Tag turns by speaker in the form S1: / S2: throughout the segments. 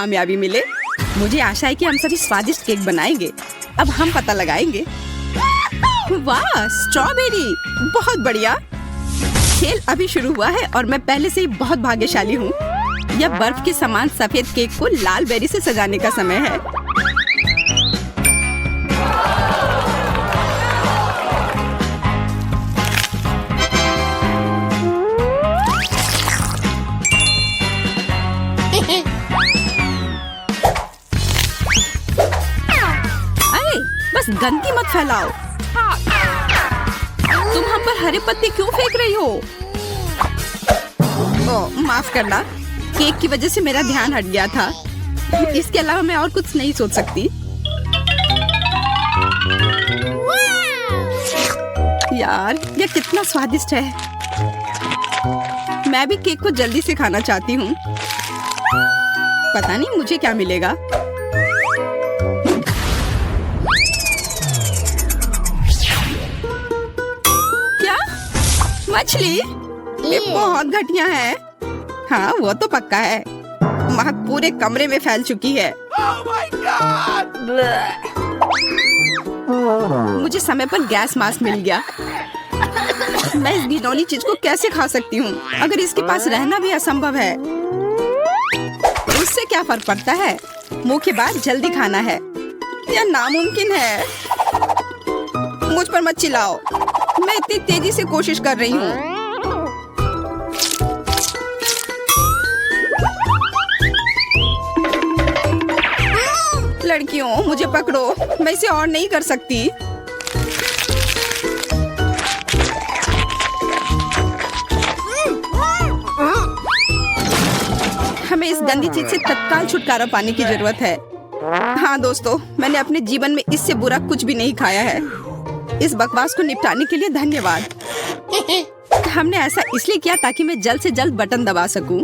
S1: कामयाबी मिले। मुझे आशा है कि हम सभी स्वादिष्ट केक बनाएंगे। अब हम पता लगाएंगे। वाह, स्ट्रॉबेरी, बहुत बढ़िया। खेल अभी शुरू हुआ है और मैं पहले से ही बहुत भाग्यशाली हूँ। यह बर्फ के समान सफेद केक को लाल बेरी से सजाने का समय है। अरे बस गंदगी मत फैलाओ। तुम हम पर हरे पत्ते क्यों फेंक रही हो? ओह, माफ करना, केक की वजह से मेरा ध्यान हट गया था। इसके अलावा मैं और कुछ नहीं सोच सकती। यार, यह कितना स्वादिष्ट है। मैं भी केक को जल्दी से खाना चाहती हूँ। पता नहीं मुझे क्या मिलेगा। क्या? मछली? ये बहुत घटिया है। हाँ, वो तो पक्का है। महक पूरे कमरे में फैल चुकी है। मुझे समय पर गैस मास्क मिल गया। मैं इस घिनौनी चीज को कैसे खा सकती हूँ? अगर इसके पास रहना भी असंभव है, उससे क्या फर्क पड़ता है? मुंह के बाद जल्दी खाना है। यह नामुमकिन है। मुझ पर मत चिल्लाओ। मैं इतनी तेजी से कोशिश कर रही हूँ। लड़कियों, मुझे पकड़ो। मैं इसे और नहीं कर सकती। हमें इस गंदी चीज से तत्काल छुटकारा पाने की जरूरत है। हाँ दोस्तों, मैंने अपने जीवन में इससे बुरा कुछ भी नहीं खाया है। इस बकवास को निपटाने के लिए धन्यवाद। हमने ऐसा इसलिए किया ताकि मैं जल्द से जल्द बटन दबा सकूं।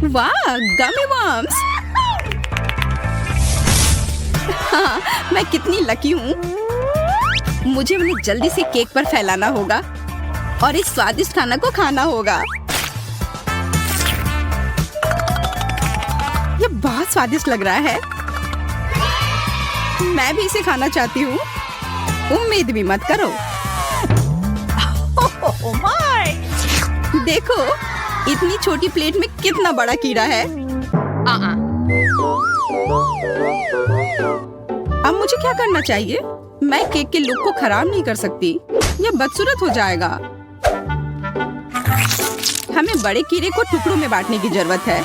S1: वाह, गमी वर्म्स। हाँ, मैं कितनी लकी हूँ। मुझे उन्हें जल्दी से केक पर फैलाना होगा और इस स्वादिष्ट खाना को खाना होगा। यह बहुत स्वादिष्ट लग रहा है। मैं भी इसे खाना चाहती हूँ। उम्मीद भी मत करो। देखो, इतनी छोटी प्लेट में कितना बड़ा कीड़ा है। अब मुझे क्या करना चाहिए? मैं केक के लुक को खराब नहीं कर सकती। यह बदसूरत हो जाएगा। हमें बड़े कीड़े को टुकड़ों में बांटने की जरूरत है।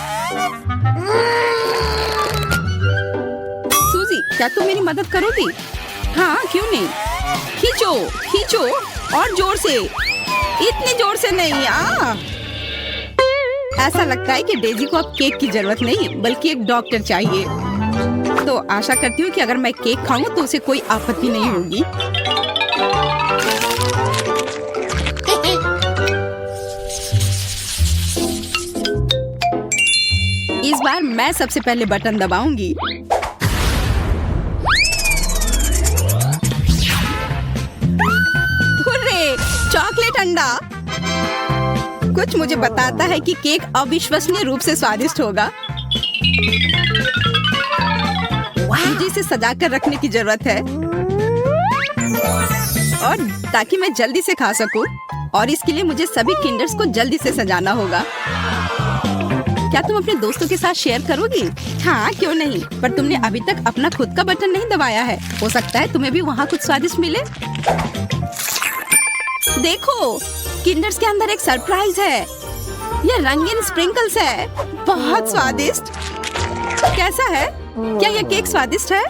S1: सूजी, क्या तुम मेरी मदद करोगी? हाँ, क्यों नहीं। खींचो, खींचो और जोर से। इतने जोर से नहीं। ऐसा लगता है कि डेजी को अब केक की जरूरत नहीं बल्कि एक डॉक्टर चाहिए। तो आशा करती हूँ कि अगर मैं केक खाऊं तो उसे कोई आपत्ति नहीं होगी। इस बार मैं सबसे पहले बटन दबाऊंगी। हुर्रे, चॉकलेट अंडा। कुछ मुझे बताता है कि केक अविश्वसनीय रूप से स्वादिष्ट होगा। मुझे इसे सजा कर रखने की जरूरत है और ताकि मैं जल्दी से खा सकूं। और इसके लिए मुझे सभी किंडर्स को जल्दी से सजाना होगा। क्या तुम अपने दोस्तों के साथ शेयर करोगी? हाँ, क्यों नहीं। पर तुमने अभी तक अपना खुद का बटन नहीं दबाया है। हो सकता है तुम्हें भी वहाँ कुछ स्वादिष्ट मिले। देखो, किंडर्स के अंदर एक सरप्राइज है। ये रंगीन स्प्रिंकल्स है। बहुत स्वादिष्ट। कैसा है? क्या यह केक स्वादिष्ट है?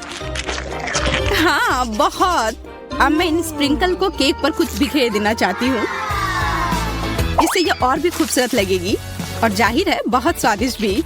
S1: हाँ, बहुत। अब मैं इन स्प्रिंकल को केक पर कुछ बिखेर देना चाहती हूँ। इससे यह और भी खूबसूरत लगेगी और जाहिर है बहुत स्वादिष्ट भी।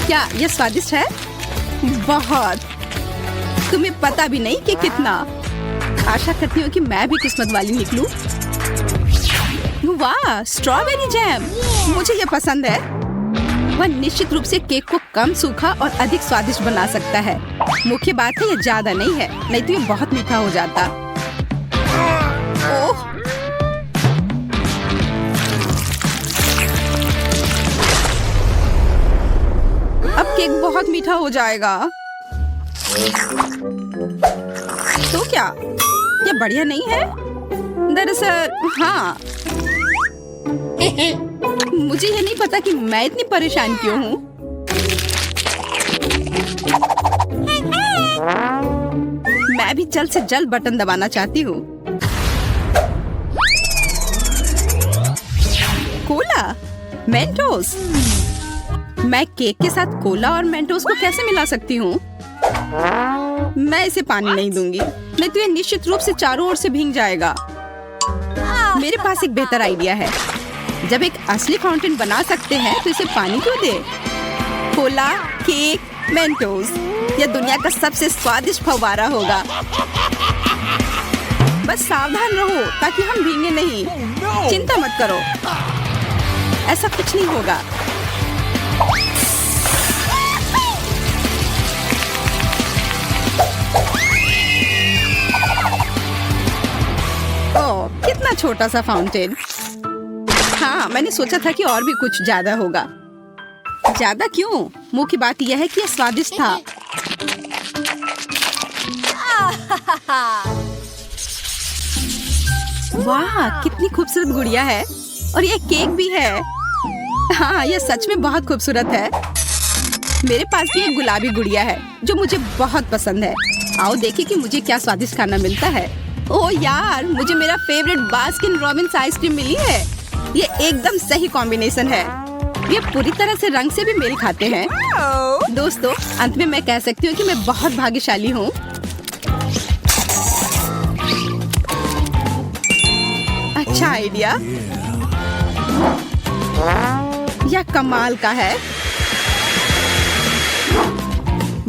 S1: क्या यह स्वादिष्ट है? बहुत। तुम्हें पता भी नहीं कि कितना। आशा करती हूँ कि मैं भी किस्मत वाली निकलूं। वाह, स्ट्रॉबेरी जैम, मुझे ये पसंद है। वह निश्चित रूप से केक को कम सूखा और अधिक स्वादिष्ट बना सकता है। मुख्य बात है ये ज्यादा नहीं है, नहीं तो ये बहुत मीठा हो जाता। ओह, अब केक बहुत मीठा हो जाएगा। तो क्या ये बढ़िया नहीं है? दरअसल हाँ, मुझे ये नहीं पता कि मैं इतनी परेशान क्यों हूँ। मैं भी जल्द से जल्द बटन दबाना चाहती हूँ। Cola, Mentos. मैं केक के साथ कोला और मेंटोस को कैसे मिला सकती हूँ? मैं इसे पानी नहीं दूंगी, नहीं तो ये निश्चित रूप से चारों ओर से भीग जाएगा। मेरे पास एक बेहतर आइडिया है। जब एक असली फाउंटेन बना सकते हैं तो इसे पानी क्यों दे? कोला, केक, मेंटोस, यह दुनिया का सबसे स्वादिष्ट फव्वारा होगा। बस सावधान रहो ताकि हम भीगे नहीं। चिंता मत करो, ऐसा कुछ नहीं होगा। ओह, कितना छोटा सा फाउंटेन। हाँ, मैंने सोचा था कि और भी कुछ ज्यादा होगा। ज्यादा क्यों? मुख्य बात यह है कि यह स्वादिष्ट था। वाह, कितनी खूबसूरत गुड़िया है, और ये केक भी है। हाँ, यह सच में बहुत खूबसूरत है। मेरे पास भी एक गुलाबी गुड़िया है जो मुझे बहुत पसंद है। आओ देखें कि मुझे क्या स्वादिष्ट खाना मिलता है। ओह यार, मुझे मेरा फेवरेट बास्किन रॉबिन्स आइसक्रीम मिली है। ये एकदम सही कॉम्बिनेशन है। ये पूरी तरह से रंग से भी मेल खाते हैं। दोस्तों, अंत में मैं कह सकती हूँ कि मैं बहुत भाग्यशाली हूँ। अच्छा आइडिया, यह कमाल का है।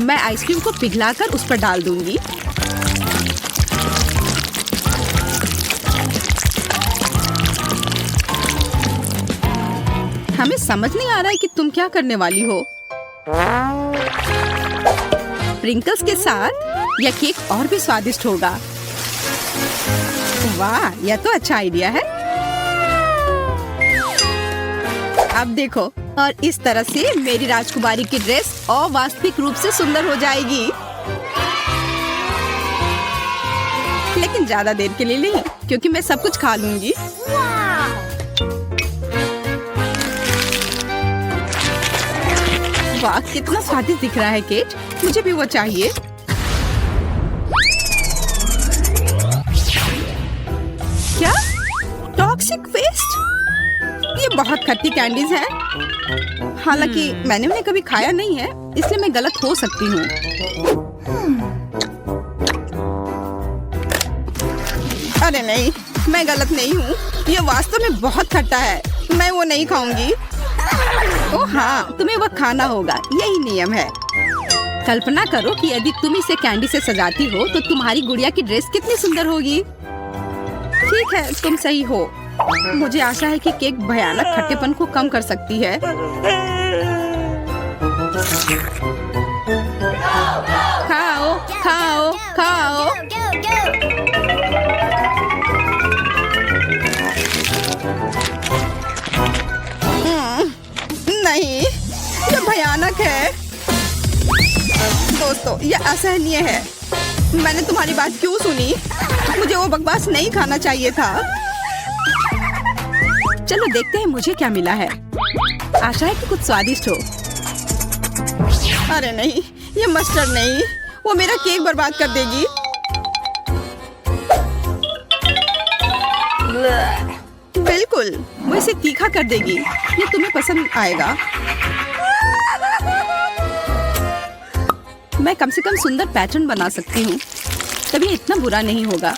S1: मैं आइसक्रीम को पिघलाकर उस पर डाल दूंगी। हमें समझ नहीं आ रहा है कि तुम क्या करने वाली हो। स्प्रिंकल्स के साथ यह केक और भी स्वादिष्ट होगा। वाह, यह तो अच्छा आइडिया है। अब देखो, और इस तरह से मेरी राजकुमारी की ड्रेस अवास्तविक रूप से सुंदर हो जाएगी। लेकिन ज्यादा देर के लिए नहीं, क्योंकि मैं सब कुछ खा लूंगी। वाह, कितना स्वादिष्ट दिख रहा है केक। मुझे भी वो चाहिए। क्या? Toxic waste? ये बहुत खट्टी कैंडीज हैं। हालांकि मैंने उन्हें कभी खाया नहीं है, इसलिए मैं गलत हो सकती हूँ। अरे नहीं, मैं गलत नहीं हूँ। ये वास्तव में बहुत खट्टा है। मैं वो नहीं खाऊंगी। ओह हाँ, तुम्हें वह खाना होगा, यही नियम है। कल्पना करो कि यदि तुम इसे कैंडी से सजाती हो तो तुम्हारी गुड़िया की ड्रेस कितनी सुंदर होगी। ठीक है, तुम सही हो। मुझे आशा है कि केक भयानक खट्टेपन को कम कर सकती है। खाओ, खाओ, खाओ। नहीं, ये भयानक है। दोस्तों, ये असहनीय है। मैंने तुम्हारी बात क्यों सुनी? मुझे वो बकवास नहीं खाना चाहिए था। चलो देखते हैं मुझे क्या मिला है। आशा है कि कुछ स्वादिष्ट हो। अरे नहीं, ये मस्टर्ड नहीं, वो मेरा केक बर्बाद कर देगी। बिल्कुल, वो इसे तीखा कर देगी। ये तुम्हें पसंद आएगा। मैं कम से कम सुंदर पैटर्न बना सकती हूँ, तभी इतना बुरा नहीं होगा।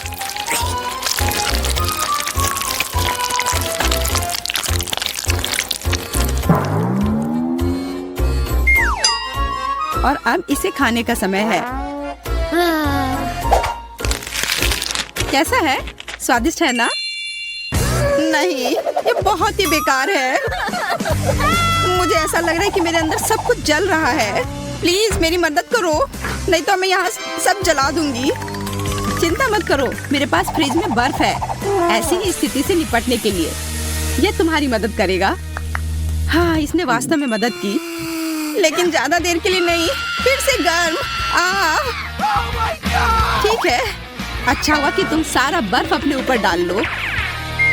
S1: और अब इसे खाने का समय है। कैसा है? स्वादिष्ट है ना? नहीं, ये बहुत ही बेकार है। मुझे ऐसा लग रहा है कि मेरे अंदर सब कुछ जल रहा है। प्लीज मेरी मदद करो, नहीं तो मैं यहाँ सब जला दूंगी। चिंता मत करो, मेरे पास फ्रिज में बर्फ है। ऐसी ही स्थिति से निपटने के लिए यह तुम्हारी मदद करेगा। हाँ, इसने वास्तव में मदद की, लेकिन ज्यादा देर के लिए नहीं। फिर से गर्म। ठीक है, अच्छा हुआ कि तुम सारा बर्फ अपने ऊपर डाल लो।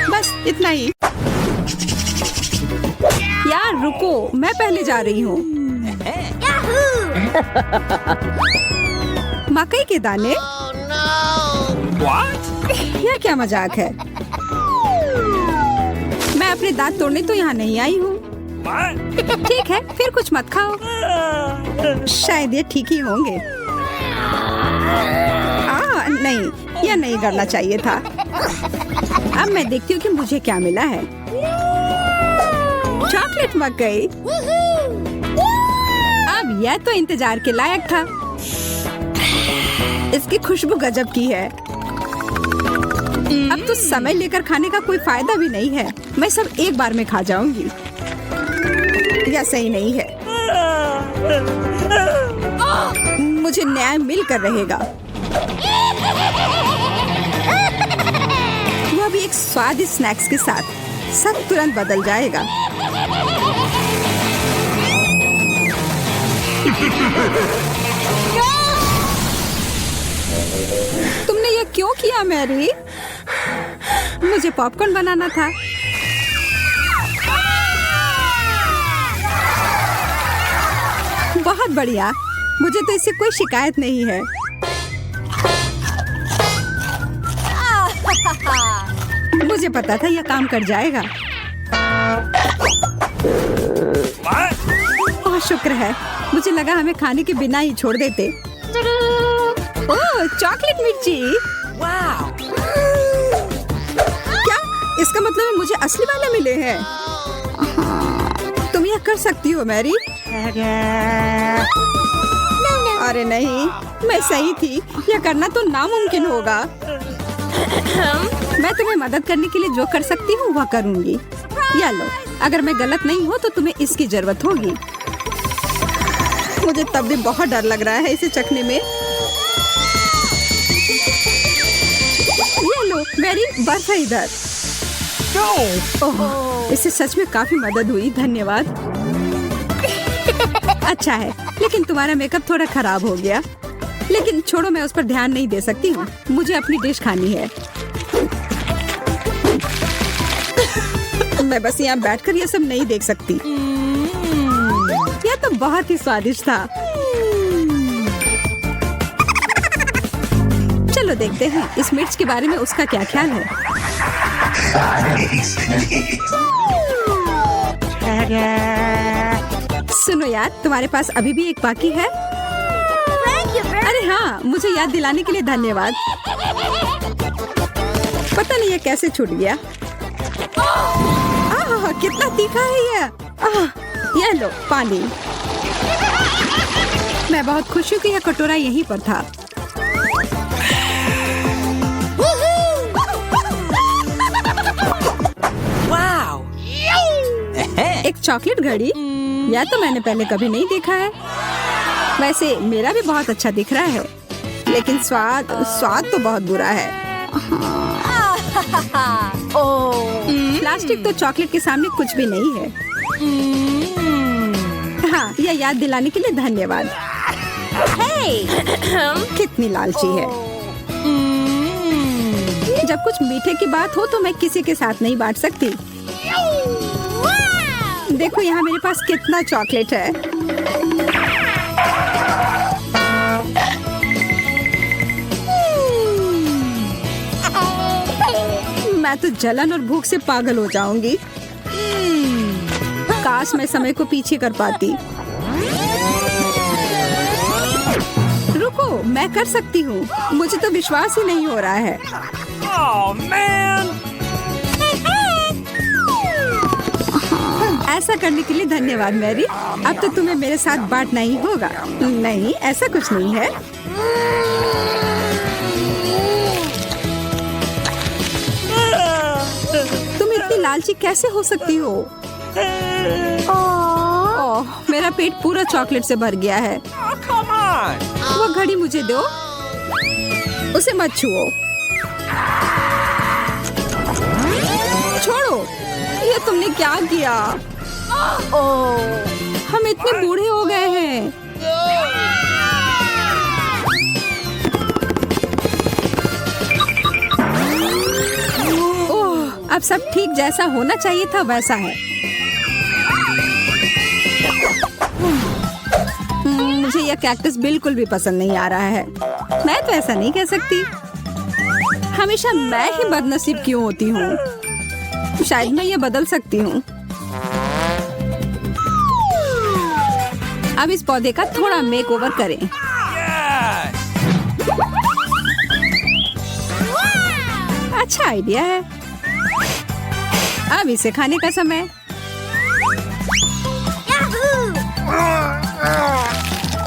S1: बस इतना ही। यार रुको, मैं पहले जा रही हूँ। मकई के दाने? यह क्या मजाक है? मैं अपने दांत तोड़ने तो यहाँ नहीं आई हूँ। ठीक है, फिर कुछ मत खाओ। शायद ये ठीक ही होंगे। नहीं, यह नहीं करना चाहिए था। अब मैं देखती हूँ कि मुझे क्या मिला है। चॉकलेट मकई। अब यह तो इंतजार के लायक था। इसकी खुशबू गजब की है। अब तो समय लेकर खाने का कोई फायदा भी नहीं है। मैं सब एक बार में खा जाऊंगी। यह सही नहीं है। मुझे न्याय मिलकर रहेगा। वह भी एक स्वादिष्ट स्नैक्स के साथ। सब तुरंत बदल जाएगा। तुमने ये क्यों किया मैरी? मुझे पॉपकॉर्न बनाना था। बहुत बढ़िया, मुझे तो इससे कोई शिकायत नहीं है। मुझे पता था यह काम कर जाएगा। ओह, शुक्र है। मुझे लगा हमें खाने के बिना ही छोड़ देते। ओह, चॉकलेट मिर्ची। क्या? इसका मतलब है मुझे असली वाले मिले हैं। तुम यह कर सकती हो मैरी। अरे नहीं, मैं सही थी। यह करना तो नामुमकिन होगा। मैं तुम्हें मदद करने के लिए जो कर सकती हूँ वह करूँगी। या लो, अगर मैं गलत नहीं हूँ तो तुम्हें इसकी जरूरत होगी। मुझे तब भी बहुत डर लग रहा है इसे चखने में। ये लो मैरी, बर्फ है इधर। ओह, इससे सच में काफी मदद हुई, धन्यवाद। अच्छा है, लेकिन तुम्हारा मेकअप थोड़ा खराब हो गया। लेकिन छोड़ो, मैं उस पर ध्यान नहीं दे सकती हूँ। मुझे अपनी डिश खानी है। मैं बस यहाँ बैठकर ये सब नहीं देख सकती। यह तो बहुत ही स्वादिष्ट था। चलो देखते हैं इस मिर्च के बारे में उसका क्या ख्याल है। सुनो यार, तुम्हारे पास अभी भी एक बाकी है? अरे हाँ, मुझे याद दिलाने के लिए धन्यवाद। पता नहीं ये कैसे छूट गया। कितना तीखा है ये लो पानी। मैं बहुत खुश हूँ कि यह कटोरा यहीं पर था। एक चॉकलेट घड़ी? यह तो मैंने पहले कभी नहीं देखा है। वैसे मेरा भी बहुत अच्छा दिख रहा है, लेकिन स्वाद तो बहुत बुरा है। प्लास्टिक तो चॉकलेट के सामने कुछ भी नहीं है। हाँ, यह याद दिलाने के लिए धन्यवाद। कितनी लालची है। जब कुछ मीठे की बात हो तो मैं किसी के साथ नहीं बांट सकती। देखो यहाँ मेरे पास कितना चॉकलेट है। मैं तो जलन और भूख से पागल हो जाऊंगी। काश मैं समय को पीछे कर पाती। रुको, मैं कर सकती हूँ। मुझे तो विश्वास ही नहीं हो रहा है।
S2: Oh, man.
S1: ऐसा करने के लिए धन्यवाद मैरी। अब तो तुम्हें मेरे साथ बांटना ही होगा। नहीं, ऐसा कुछ नहीं है। लालची कैसे हो सकती हो? ओह, मेरा पेट पूरा चॉकलेट से भर गया है।
S2: Oh, come on!
S1: वो घड़ी मुझे दो, उसे मत छुओ। छोड़ो, ये तुमने क्या किया? हम इतने बूढ़े हो गए हैं। ओह, अब सब ठीक जैसा होना चाहिए था वैसा है। मुझे यह कैक्टस बिल्कुल भी पसंद नहीं आ रहा है। मैं तो ऐसा नहीं कह सकती। हमेशा मैं ही बदनसीब क्यों होती हूँ? शायद मैं ये बदल सकती हूँ। अब इस पौधे का थोड़ा मेकओवर करें।
S2: Yes!
S1: अच्छा आइडिया है। अब इसे खाने का समय।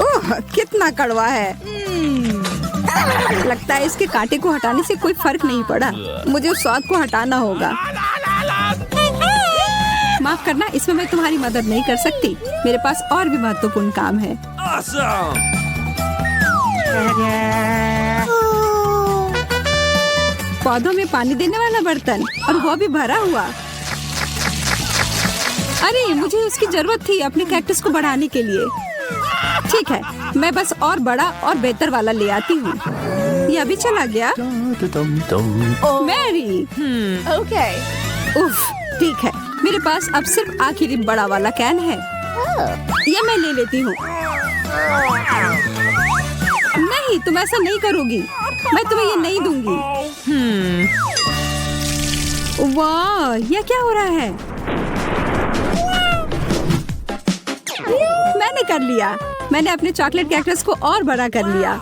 S1: ओह, कितना कड़वा है। लगता है इसके कांटे को हटाने से कोई फर्क नहीं पड़ा। मुझे उस स्वाद को हटाना होगा। माफ करना, इसमें मैं तुम्हारी मदद नहीं कर सकती। मेरे पास और भी महत्वपूर्ण काम है।
S2: Awesome!
S1: पौधों में पानी देने वाला बर्तन, और वो भी भरा हुआ। अरे, मुझे उसकी जरूरत थी अपने कैक्टस को बढ़ाने के लिए। ठीक है, मैं बस और बड़ा और बेहतर वाला ले आती हूँ। ये अभी चला गया। Mary,
S3: Okay.
S1: उफ, ठीक है। मेरे पास अब सिर्फ आखिरी बड़ा वाला कैन है। ये मैं ले लेती हूँ। नहीं, तुम ऐसा नहीं करोगी। मैं तुम्हें ये नहीं दूंगी। वाह, ये क्या हो रहा है? मैंने कर लिया। मैंने अपने चॉकलेट कैक्टस को और बड़ा कर लिया।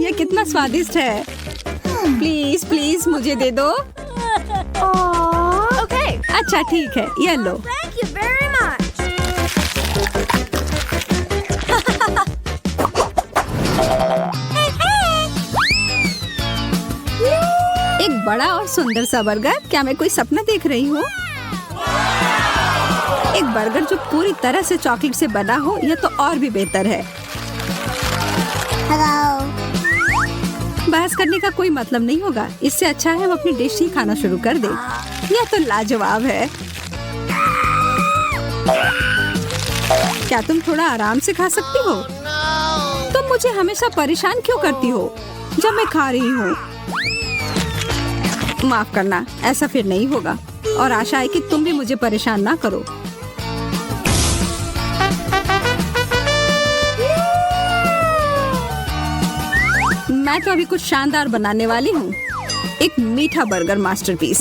S1: ये कितना स्वादिष्ट है। प्लीज प्लीज मुझे दे दो।
S3: Okay.
S1: अच्छा ठीक है, ये लो।
S3: Thank you very much.
S1: एक बड़ा और सुंदर सा बर्गर। क्या मैं कोई सपना देख रही हूँ? एक बर्गर जो पूरी तरह से चॉकलेट से बना हो, यह तो और भी बेहतर है।
S3: Hello.
S1: बहस करने का कोई मतलब नहीं होगा। इससे अच्छा है हम अपनी डिश ही खाना शुरू कर दें। यह तो लाजवाब है। क्या तुम थोड़ा आराम से खा सकती हो? तुम मुझे हमेशा परेशान क्यों करती हो जब मैं खा रही हूँ? माफ करना, ऐसा फिर नहीं होगा। और आशा है कि तुम भी मुझे परेशान ना करो। मैं तो अभी कुछ शानदार बनाने वाली हूँ। एक मीठा बर्गर मास्टरपीस।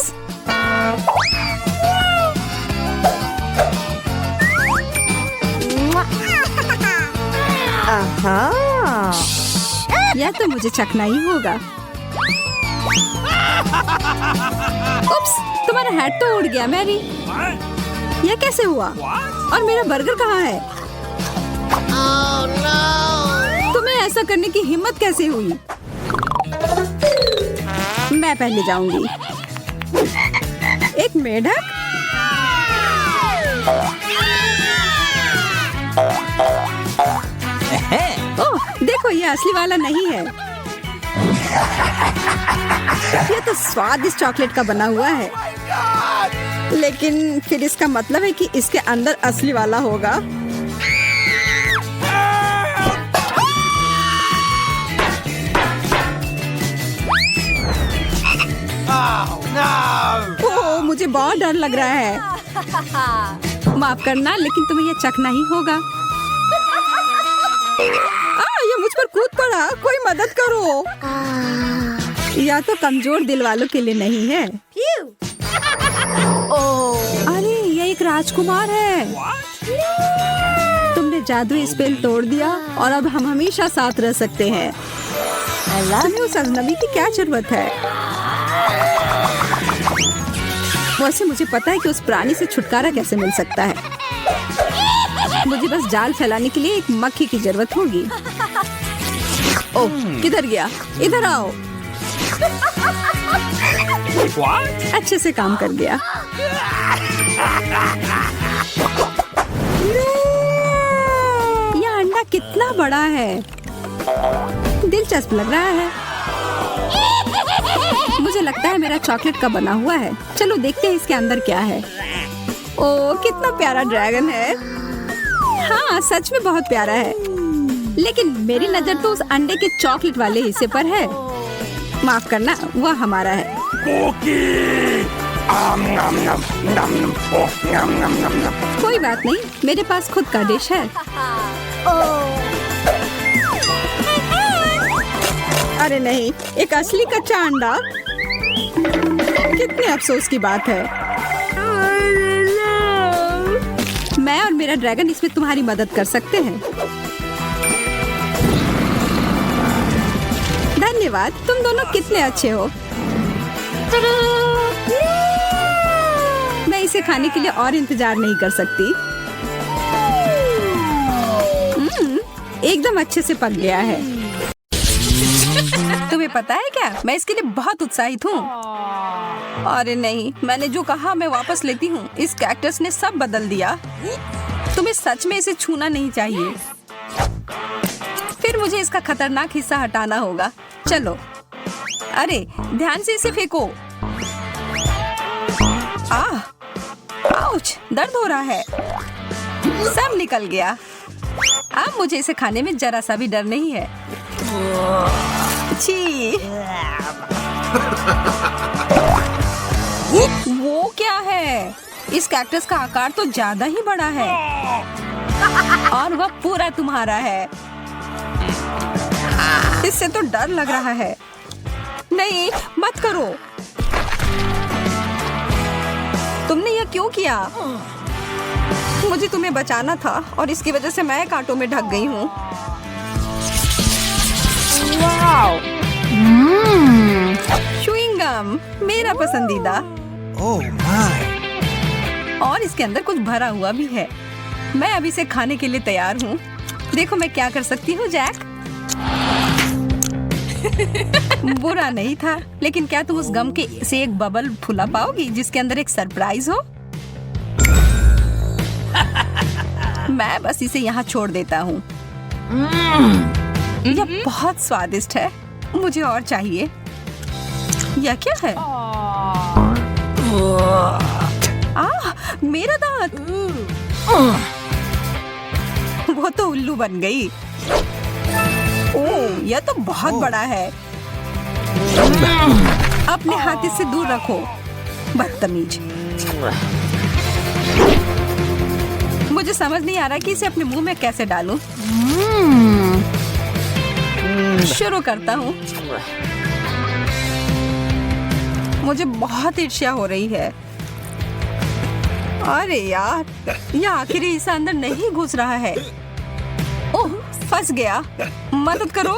S1: यह तो मुझे चखना ही होगा। उप्स, तुम्हारा हैट तो उड़ गया मैरी।
S2: What?
S1: यह कैसे हुआ?
S2: What?
S1: और मेरा बर्गर कहाँ है? तुम्हें ऐसा करने की हिम्मत कैसे हुई? मैं पहले जाऊंगी। एक मेढक? ओह, देखो ये असली वाला नहीं है। ये तो स्वादिष्ट चॉकलेट का बना हुआ है। लेकिन फिर इसका मतलब है कि इसके अंदर असली वाला होगा।
S2: Oh, no!
S1: ओह, मुझे बहुत डर लग रहा है। माफ करना, लेकिन तुम्हें ये चखना ही होगा। ये मुझ पर कूद पड़ा। कोई मदद करो। या तो कमजोर दिल वालों के लिए नहीं है।
S3: Phew. Oh.
S1: अरे, ये एक राजकुमार है। तुमने जादुई स्पेल तोड़ दिया और अब हम हमेशा साथ रह सकते हैं। तुम्हें उस अजनबी की क्या जरूरत है? वैसे मुझे पता है कि उस प्राणी से छुटकारा कैसे मिल सकता है। मुझे बस जाल फैलाने के लिए एक मक्खी की जरूरत होगी। ओह, किधर गया? इधर आओ।
S2: What?
S1: अच्छे से काम कर गया। यह अंडा कितना बड़ा है, दिलचस्प लग रहा है। मुझे लगता है मेरा चॉकलेट का बना हुआ है। चलो देखते हैं इसके अंदर क्या है। ओह, कितना प्यारा ड्रैगन है। हाँ, सच में बहुत प्यारा है। लेकिन मेरी नजर तो उस अंडे के चॉकलेट वाले हिस्से पर है। माफ करना, वह हमारा है। कोई बात नहीं, मेरे पास खुद का डिश है। अरे नहीं, एक असली कच्चा अंडा। कितने अफसोस की बात है। मैं और मेरा ड्रैगन इसमें तुम्हारी मदद कर सकते हैं। धन्यवाद, तुम दोनों कितने अच्छे हो। मैं इसे खाने के लिए और इंतजार नहीं कर सकती। एकदम अच्छे से पक गया है। तुम्हें पता है क्या, मैं इसके लिए बहुत उत्साहित हूँ। अरे नहीं, मैंने जो कहा मैं वापस लेती हूँ। इस कैक्टस ने सब बदल दिया। तुम्हें सच में इसे छूना नहीं चाहिए। फिर मुझे इसका खतरनाक हिस्सा हटाना होगा। चलो, अरे ध्यान से इसे फेंको। आउच, दर्द हो रहा है। सब निकल गया। अब मुझे इसे खाने में जरा सा भी डर नहीं है। छी, वो क्या है? इस कैक्टस का आकार तो ज्यादा ही बड़ा है और वह पूरा तुम्हारा है। इससे तो डर लग रहा है। नहीं, मत करो। तुमने यह क्यों किया? मुझे तुम्हें बचाना था और इसकी वजह से मैं कांटों में ढक गई हूँ। च्युइंग गम, मेरा पसंदीदा।
S2: Oh my!
S1: और इसके अंदर कुछ भरा हुआ भी है। मैं अभी इसे खाने के लिए तैयार हूँ। देखो मैं क्या कर सकती हूँ, जैक। बुरा नहीं था, लेकिन क्या तुम उस गम के से एक बबल फुला पाओगी जिसके अंदर एक सरप्राइज हो? मैं बस इसे यहाँ छोड़ देता हूँ। यह बहुत स्वादिष्ट है। मुझे और चाहिए। यह क्या है? मेरा दांत। वो तो उल्लू बन गई। ओह, यह तो बहुत बड़ा है। अपने हाथ इससे दूर रखो, बदतमीज। मुझे समझ नहीं आ रहा कि इसे अपने मुंह में कैसे डालूं। शुरू करता हूँ। मुझे बहुत ईर्ष्या हो रही है। अरे यार, यह आखिरी हिस्सा अंदर नहीं घुस रहा है। ओह, फंस गया। मदद करो।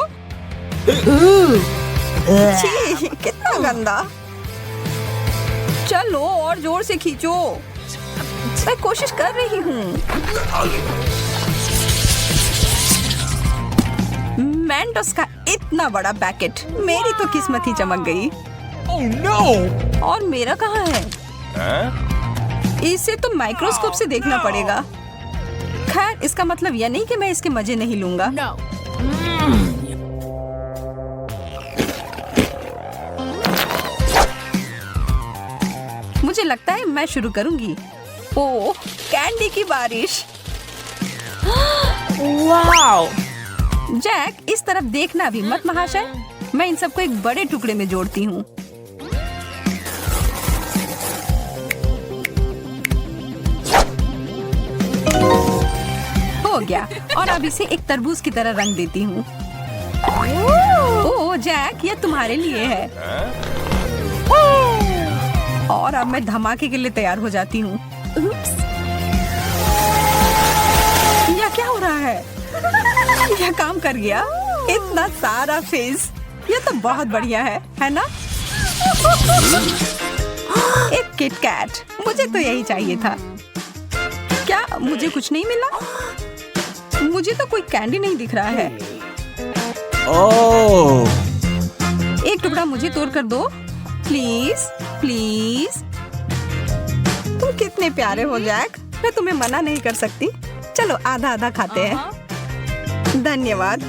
S1: छी, कितना गंदा। चलो और जोर से खींचो। मैं कोशिश कर रही हूँ। मेंटोस का इतना बड़ा पैकेट। मेरी तो किस्मत ही चमक गई।
S2: Oh no!
S1: और मेरा कहाँ है? इसे तो माइक्रोस्कोप से देखना पड़ेगा। खैर, इसका मतलब यह नहीं कि मैं इसके मजे नहीं लूंगा। मुझे लगता है मैं शुरू करूंगी। ओह, कैंडी की बारिश।
S3: Wow!
S1: जैक, इस तरफ देखना भी मत महाशय। मैं इन सबको एक बड़े टुकड़े में जोड़ती हूँ। हो गया। और अब इसे एक तरबूज की तरह रंग देती हूँ। ओह जैक, यह तुम्हारे लिए है। और अब मैं धमाके के लिए तैयार हो जाती हूँ। यह क्या हो रहा है? यह काम कर गया। इतना सारा फेस। यह तो बहुत बढ़िया है ना? एक किट कैट। मुझे तो यही चाहिए था। क्या मुझे कुछ नहीं मिला? मुझे तो कोई कैंडी नहीं दिख रहा है।
S2: Oh.
S1: एक टुकड़ा मुझे तोड़ कर दो, प्लीज प्लीज। तुम कितने प्यारे हो जैक, मैं तुम्हें मना नहीं कर सकती। चलो आधा आधा खाते हैं। धन्यवाद।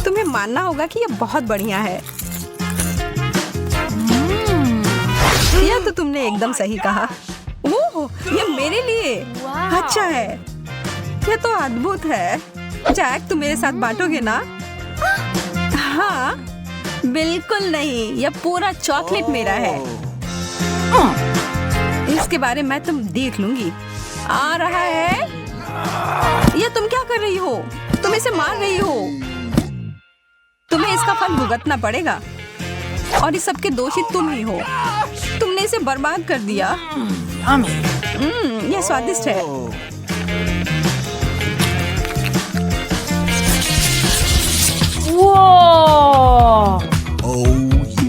S1: तुम्हें मानना होगा कि यह बहुत बढ़िया है। यह तो तुमने एकदम सही कहा। ओह, यह मेरे लिए अच्छा है। यह तो अद्भुत है। जैक, तुम मेरे साथ बांटोगे ना? हाँ, बिल्कुल नहीं, यह पूरा चॉकलेट मेरा है। इसके बारे में तुम देख लूंगी। आ रहा है। यह तुम क्या कर रही हो? तुम इसे मार रही हो। तुम्हें इसका फल भुगतना पड़ेगा और इस सब के दोषी तुम ही हो। तुमने इसे बर्बाद कर दिया। यह स्वादिष्ट है।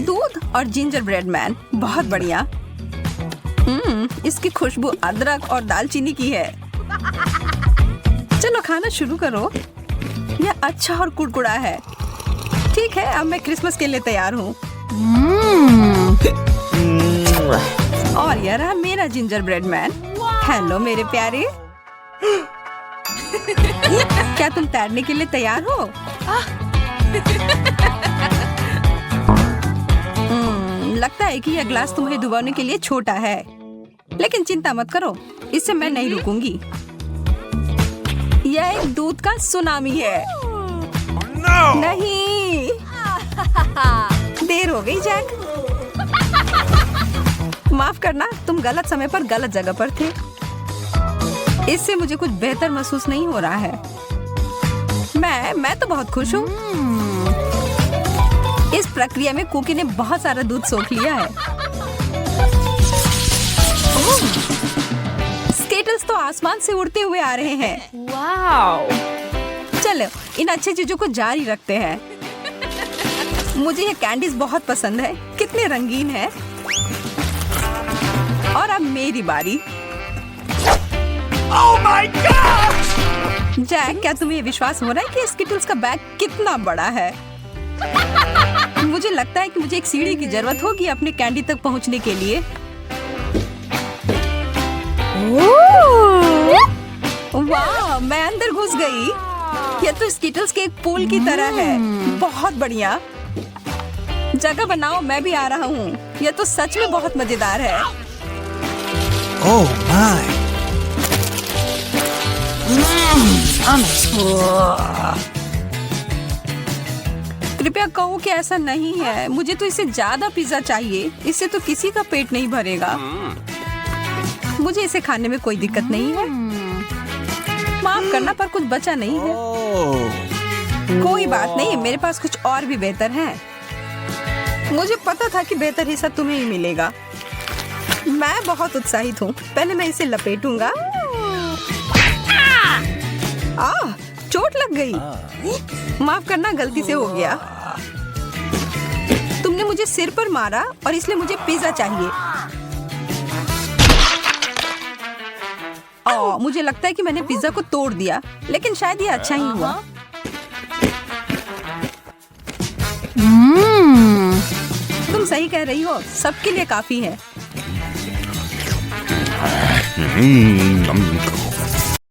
S1: दूध और जिंजर ब्रेड मैन, बहुत बढ़िया। इसकी खुशबू अदरक और दालचीनी की है। चलो खाना शुरू करो। यह अच्छा और कुड़कुड़ा है। ठीक है, अब मैं क्रिसमस के लिए तैयार हूँ। और यह रहा मेरा जिंजर ब्रेड मैन। हेलो मेरे प्यारे। क्या तुम तैरने के लिए तैयार हो? लगता है कि यह ग्लास तुम्हें डुबाने के लिए छोटा है, लेकिन चिंता मत करो, इससे मैं नहीं रुकूंगी। यह एक दूध का सुनामी है।
S2: No.
S1: नहीं। देर हो गई जैक। माफ करना, तुम गलत समय पर गलत जगह पर थे। इससे मुझे कुछ बेहतर महसूस नहीं हो रहा है। मैं तो बहुत खुश हूँ। इस प्रक्रिया में कुकी ने बहुत सारा दूध सोख लिया है। स्केटल्स तो आसमान से उड़ते हुए आ रहे हैं।
S3: Wow.
S1: चलो इन अच्छी चीजों को जारी रखते हैं। मुझे ये कैंडीज बहुत पसंद है। कितने रंगीन है। और अब मेरी बारी।
S2: Oh my gosh!
S1: जैक, क्या तुम्हें विश्वास हो रहा है कि स्किटल्स का बैग कितना बड़ा है? मुझे लगता है कि मुझे एक सीढ़ी की जरूरत होगी अपने कैंडी तक पहुंचने के लिए। वाह, मैं अंदर घुस गई। यह तो स्किटल्स के एक पूल की तरह है। बहुत बढ़िया। जगह बनाओ, मैं भी आ रहा हूँ। यह तो सच में बहुत मजेदार है।
S2: Oh my!
S1: कृपया कहो कि ऐसा नहीं है। मुझे तो इससे ज्यादा पिज्जा चाहिए। इससे तो किसी का पेट नहीं भरेगा। मुझे इसे खाने में कोई दिक्कत नहीं है। माफ करना, पर कुछ बचा नहीं है।
S2: Oh.
S1: कोई बात नहीं, मेरे पास कुछ और भी बेहतर है। मुझे पता था कि बेहतर हिस्सा तुम्हें ही मिलेगा। मैं बहुत उत्साहित हूँ। पहले मैं इसे लपेटूंगा। चोट लग गई। माफ करना, गलती से हो गया। तुमने मुझे सिर पर मारा और इसलिए मुझे पिज्जा चाहिए। मुझे लगता है कि मैंने पिज्जा को तोड़ दिया, लेकिन शायद ये अच्छा ही हुआ। तुम सही कह रही हो, सबके लिए काफी है।